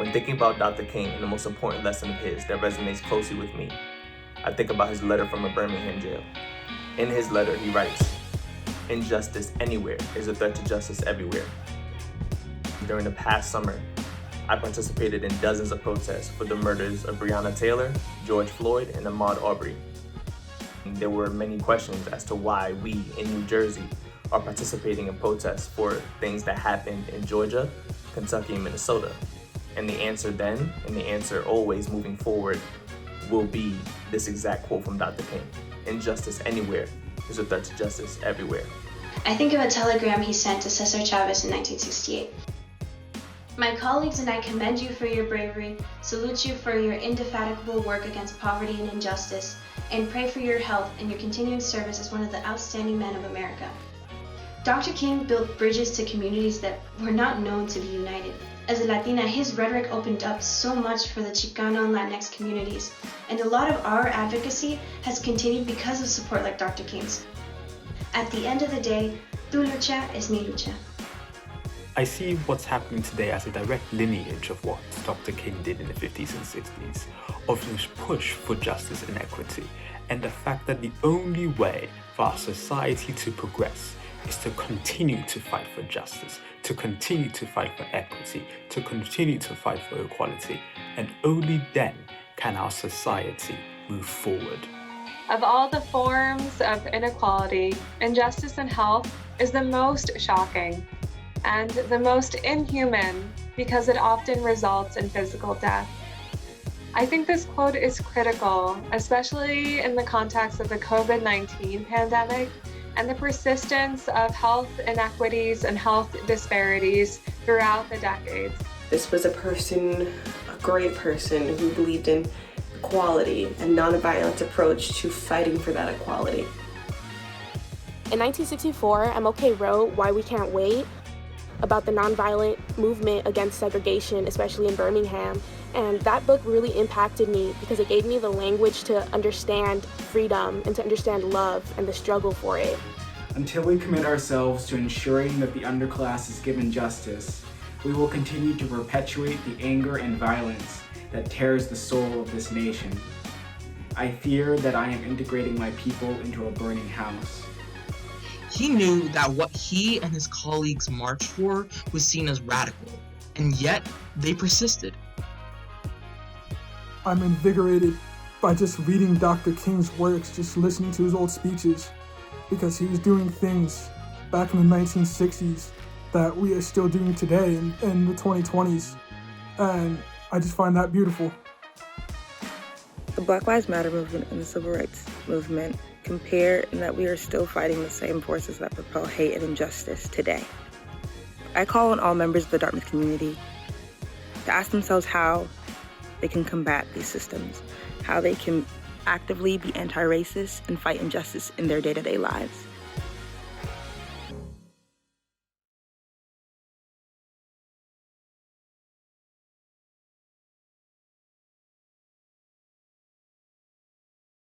When thinking about Dr. King and the most important lesson of his that resonates closely with me, I think about his letter from a Birmingham jail. In his letter, he writes, "Injustice anywhere is a threat to justice everywhere." During the past summer, I participated in dozens of protests for the murders of Breonna Taylor, George Floyd, and Ahmaud Arbery. There were many questions as to why we in New Jersey are participating in protests for things that happened in Georgia, Kentucky, and Minnesota. And the answer then, and the answer always moving forward, will be this exact quote from Dr. King: "Injustice anywhere is a threat to justice everywhere." I think of a telegram he sent to Cesar Chavez in 1968. "My colleagues and I commend you for your bravery, salute you for your indefatigable work against poverty and injustice, and pray for your health and your continuing service as one of the outstanding men of America." Dr. King built bridges to communities that were not known to be united. As a Latina, his rhetoric opened up so much for the Chicano and Latinx communities, and a lot of our advocacy has continued because of support like Dr. King's. At the end of the day, tu lucha es mi lucha. I see what's happening today as a direct lineage of what Dr. King did in the 50s and 60s, of his push for justice and equity, and the fact that the only way for our society to progress is to continue to fight for justice, to continue to fight for equity, to continue to fight for equality, and only then can our society move forward. Of all the forms of inequality, injustice in health is the most shocking and the most inhuman because it often results in physical death. I think this quote is critical, especially in the context of the COVID-19 pandemic and the persistence of health inequities and health disparities throughout the decades. This was a great person who believed in equality and nonviolent approach to fighting for that equality. In 1964, MLK wrote Why We Can't Wait about the nonviolent movement against segregation, especially in Birmingham. And that book really impacted me because it gave me the language to understand freedom and to understand love and the struggle for it. Until we commit ourselves to ensuring that the underclass is given justice, we will continue to perpetuate the anger and violence that tears the soul of this nation. I fear that I am integrating my people into a burning house. He knew that what he and his colleagues marched for was seen as radical, and yet they persisted. I'm invigorated by just reading Dr. King's works, just listening to his old speeches, because he was doing things back in the 1960s that we are still doing today in the 2020s, and I just find that beautiful. The Black Lives Matter movement and the Civil Rights movement compare in that we are still fighting the same forces that propel hate and injustice today. I call on all members of the Dartmouth community to ask themselves how they can combat these systems, how they can actively be anti-racist and fight injustice in their day-to-day lives.